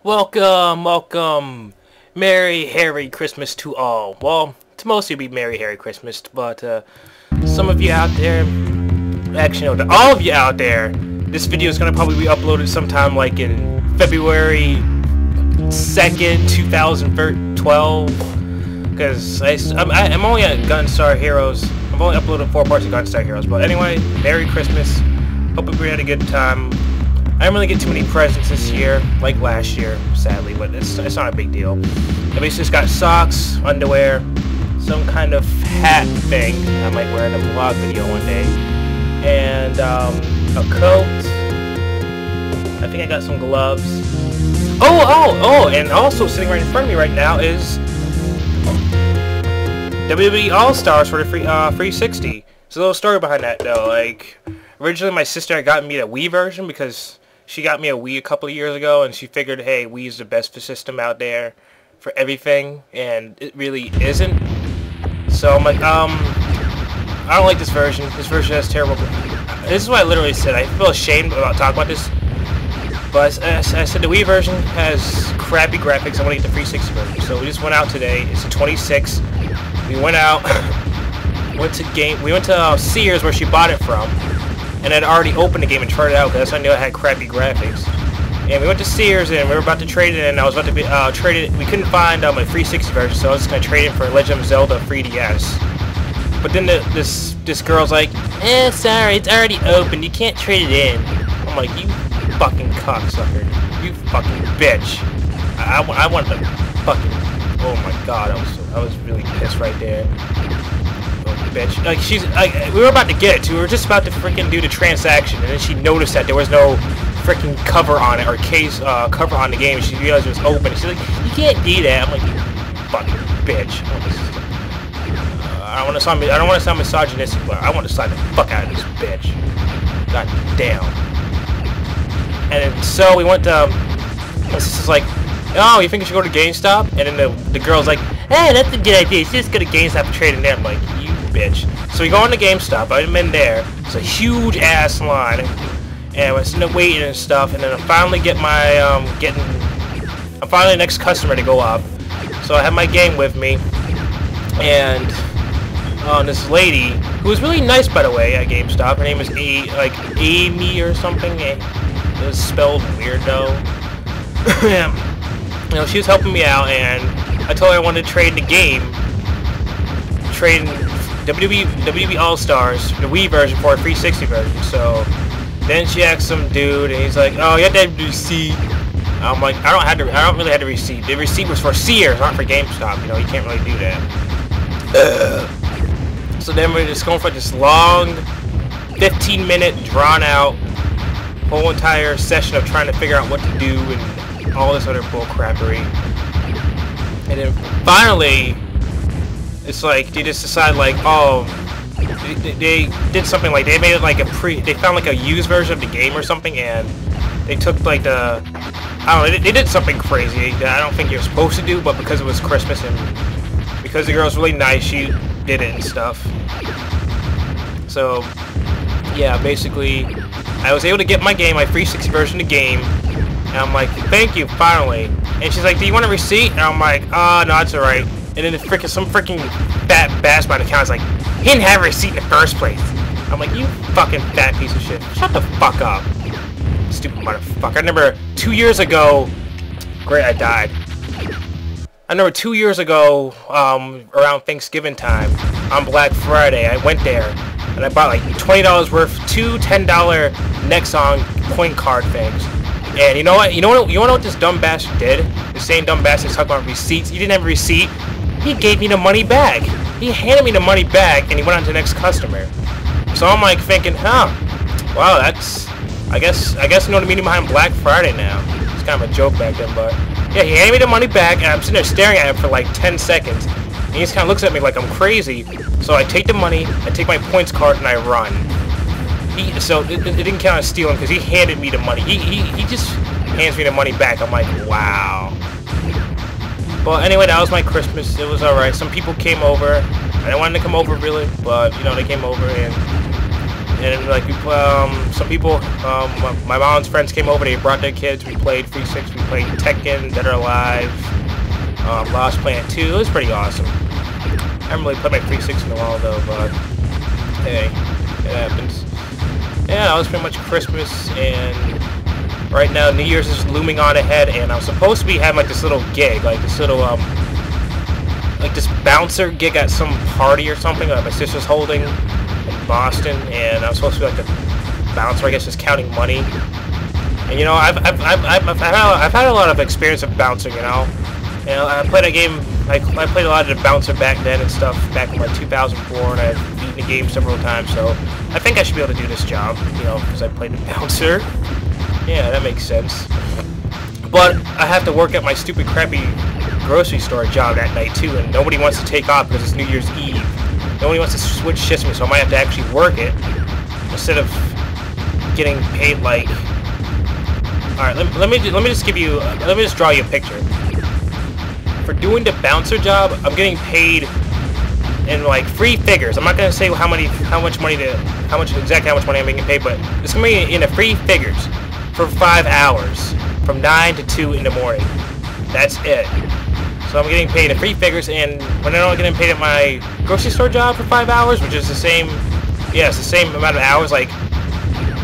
Welcome. Merry Hairy Christmas to all. Well, to most of you, be Merry Hairy Christmas, but some of you out there, actually no, to all of you out there, this video is gonna probably be uploaded sometime like in February 2nd, 2012, because I'm only at Gunstar Heroes. I've only uploaded 4 parts of Gunstar Heroes, but anyway, Merry Christmas. Hope everybody had a good time. I didn't really get too many presents this year, like last year, sadly, but it's not a big deal. I basically just got socks, underwear, some kind of hat thing I might wear in a vlog video one day, and a coat. I think I got some gloves. Oh, and also sitting right in front of me right now is WWE All-Stars for the 360. There's a little story behind that though. Like, originally my sister had gotten me the Wii version because she got me a Wii a couple of years ago, and she figured, hey, Wii's the best system out there for everything, and it really isn't. So I'm like, I don't like this version. This version has terrible. This is what I literally said. I feel ashamed about talking about this, but I said the Wii version has crappy graphics. I want to get the 360 version. So we just went out today. It's the 26th. We went out. We went to Sears where she bought it from. And I'd already opened the game and tried it out because I knew it had crappy graphics. And we went to Sears and we were about to trade it in. I was about to be trade it. We couldn't find my 360 version, so I was just gonna trade it for Legend of Zelda 3DS. But then this girl's like, sorry, it's already open. You can't trade it in. I'm like, you fucking cocksucker, you fucking bitch. I wanted to fucking. Oh my god, I was really pissed right there. Bitch. Like, we were about to get it too. We were just about to freaking do the transaction, and then she noticed that there was no freaking cover on it or case cover on the game. She realized it was open. She's like, "You can't do that." I'm like, "You fucking bitch." I don't want to sound misogynistic, but I want to slap the fuck out of this bitch. God damn. And so we went to. My sister's like, "Oh, you think you should go to GameStop?" And then the girl's like, "Hey, that's a good idea. You should just go to GameStop and trade in there." I'm like, "You bitch." So we go on to GameStop. I'm in there. It's a huge ass line, and we're sitting there waiting and stuff. And then I finally get my I'm finally the next customer to go up. So I have my game with me, and this lady who was really nice, by the way, at GameStop. Her name is Amy or something. It was spelled weird though. You know, she was helping me out, and I told her I wanted to trade the game, trade WWE All-Stars, the Wii version for a 360 version. So then she asked some dude, and he's like, "Oh, you have to have the receipt." I'm like, I don't really have the receipt. The receipt was for Sears, not for GameStop. You know, you can't really do that. So then we're just going for this long, 15-minute, drawn-out, whole entire session of trying to figure out what to do and all this other bull crappery. And then finally, it's like they just decided, like, oh, they did something, like they made it like they found like a used version of the game or something, and they took like I don't know, they did something crazy that I don't think you're supposed to do, but because it was Christmas and because the girl's really nice, she did it and stuff. So yeah, basically I was able to get my game, my 360 version of the game. And I'm like, "Thank you, finally." And she's like, "Do you want a receipt?" And I'm like, "No, it's alright." And then some freaking fat bass by the counter is like, "He didn't have a receipt in the first place." I'm like, "You fucking fat piece of shit. Shut the fuck up. Stupid motherfucker." I remember 2 years ago, great, I died. I remember 2 years ago, around Thanksgiving time, on Black Friday, I went there, and I bought like $20 worth, 2 $10 Nexon point card things. And you know what? You want to know what this dumb bastard did? The same dumb bastard talking about receipts. He didn't have a receipt. He gave me the money back. He handed me the money back, and he went on to the next customer. So I'm like thinking, wow, that's I guess you know the meaning behind Black Friday now. It's kind of a joke back then, but yeah, he handed me the money back, and I'm sitting there staring at him for like 10 seconds. And he just kind of looks at me like I'm crazy. So I take the money, I take my points card, and I run. So it didn't count as stealing because he handed me the money. He just hands me the money back. I'm like, wow. Well, anyway, that was my Christmas. It was alright. Some people came over. I didn't want them to come over really, but you know, they came over, and And like some people, my mom's friends came over. They brought their kids. We played 3-6. We played Tekken, Dead or Alive, Lost Planet 2. It was pretty awesome. I haven't really played my 3-6 in a while though, but hey, it happens. Yeah, that was pretty much Christmas, and right now New Year's is looming on ahead, and I'm supposed to be having like this little gig, like this little like this bouncer gig at some party or something that my sister's holding in Boston, and I'm supposed to be like the bouncer, I guess, just counting money. And you know, I've had a lot of experience of bouncing, you know. And I played a game. I played a lot of the bouncer back then and stuff back in like 2004, and I've beaten the game several times. So I think I should be able to do this job, you know, because I played the bouncer. Yeah, that makes sense. But I have to work at my stupid, crappy grocery store job that night too, and nobody wants to take off because it's New Year's Eve. Nobody wants to switch shifts with me, so I might have to actually work it instead of getting paid like. All right, let me just give you. Let me just draw you a picture. For doing the bouncer job, I'm getting paid in like 3 figures. I'm not gonna say how much exactly how much money I'm getting paid, but it's gonna be in the 3 figures for 5 hours, from 9 to 2 in the morning. That's it. So I'm getting paid in 3 figures, and when I'm only getting paid at my grocery store job for 5 hours, which is the same, yeah, it's the same amount of hours, like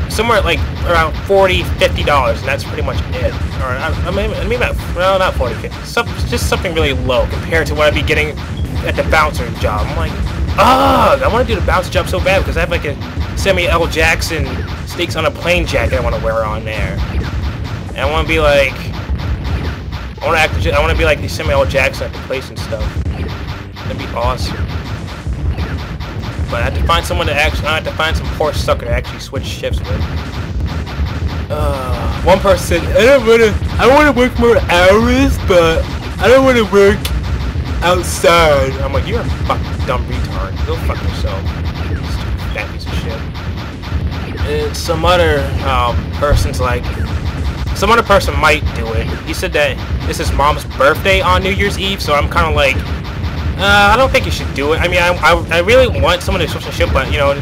somewhere like around $40–50, and that's pretty much it. Or I mean about, well, not 40–50, just something really low compared to what I'd be getting at the bouncer job. I'm like, I want to do the bouncer job so bad because I have like a Samuel L. Jackson Snakes on a Plane jacket I want to wear on there, and I want to be like, I want to be like the Samuel L. Jackson at the place and stuff. That'd be awesome. But I have to find someone to actually. I have to find some poor sucker to actually switch shifts with. One person said, I don't want to work more hours, but I don't want to work outside. I'm like, you're a fucking dumb retard. Go fuck yourself. Stupid fat piece of shit. And some other person's like, some other person might do it. He said that it's his mom's birthday on New Year's Eve, so I'm kind of like, I don't think you should do it. I mean, I really want someone to switch the ship, but you know,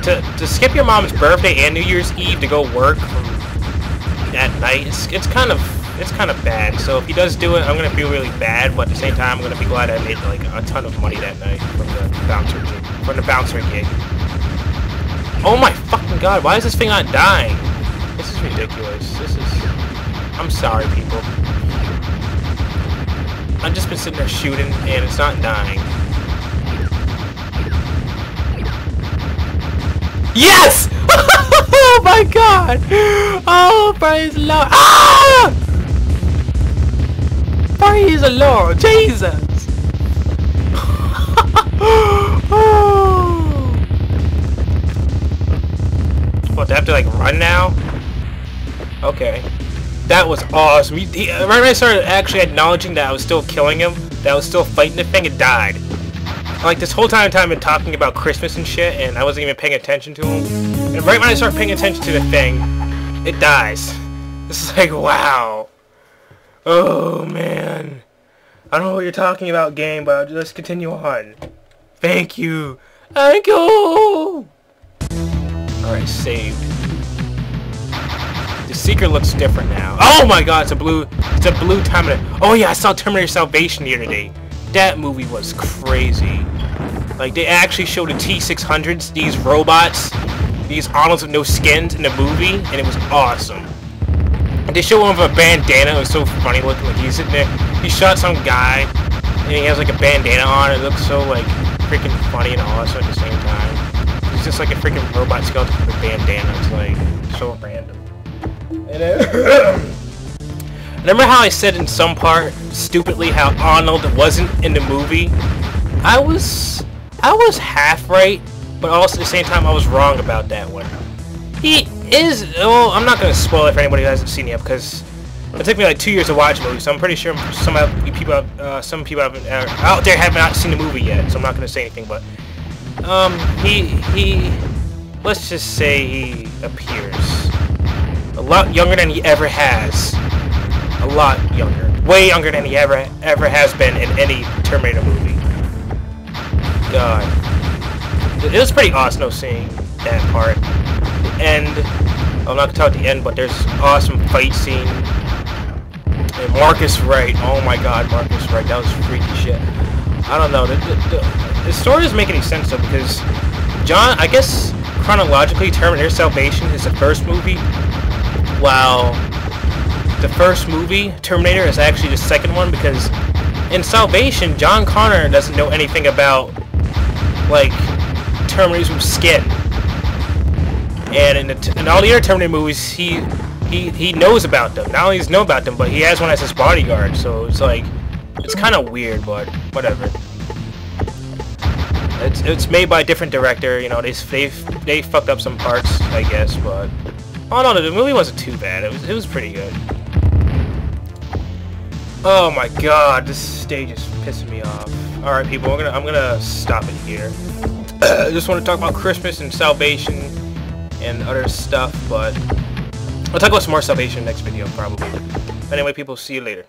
to skip your mom's birthday and New Year's Eve to go work at night, it's kind of bad. So if he does do it, I'm gonna feel really bad, but at the same time, I'm gonna be glad I made like a ton of money that night from the bouncer gig. Oh my fucking god! Why is this thing not dying? This is ridiculous. I'm sorry, people. I've just been sitting there shooting, and it's not dying. Yes! Oh my god! Oh, praise the Lord! Ah! Praise the Lord! Jesus! What, do I have to like run now? Okay. That was awesome. Right when I started actually acknowledging that I was still killing him, that I was still fighting the thing, it died. Like this whole time I've been talking about Christmas and shit, and I wasn't even paying attention to him. And right when I start paying attention to the thing, it dies. This is like, wow. Oh man. I don't know what you're talking about, game, but let's continue on. Thank you. Thank you. Alright, saved. The secret looks different now. Oh my god, it's a blue Terminator. Oh yeah, I saw Terminator Salvation the other day. That movie was crazy. Like, they actually showed the T-600s, these robots, these Arnolds with no skins in the movie, and it was awesome. And they showed one with a bandana. It was so funny looking. Like, he's sitting there, he shot some guy, and he has like a bandana on. It looks so like freaking funny and awesome at the same time. He's just like a freaking robot skeleton with a bandana. It's like so random. And remember how I said in some part, stupidly, how Arnold wasn't in the movie? I was half right, but also at the same time I was wrong about that one. He is, well, I'm not going to spoil it for anybody who hasn't seen it because it took me like 2 years to watch the movie, so I'm pretty sure some people out there have not seen the movie yet, so I'm not going to say anything, but he let's just say he appears a lot younger than he ever has. A lot younger. Way younger than he ever has been in any Terminator movie. God. It was pretty awesome though, seeing that part. The end, I'm not gonna talk about the end, but there's awesome fight scene. And Marcus Wright, oh my god, Marcus Wright, that was freaky shit. I don't know, the story doesn't make any sense though, because John, I guess chronologically, Terminator Salvation is the first movie, while the first movie, Terminator, is actually the second one, because in Salvation, John Connor doesn't know anything about, like, Terminators with skin. And in all the other Terminator movies, he knows about them. Not only does he know about them, but he has one as his bodyguard. So it's like, it's kind of weird, but whatever. It's made by a different director. You know, they fucked up some parts, I guess, but oh no, the movie wasn't too bad. It was pretty good. Oh my god, this stage is pissing me off. All right, people, I'm gonna stop it here. I just want to talk about Christmas and Salvation and other stuff, but I'll talk about some more Salvation next video, probably. Anyway, people, see you later.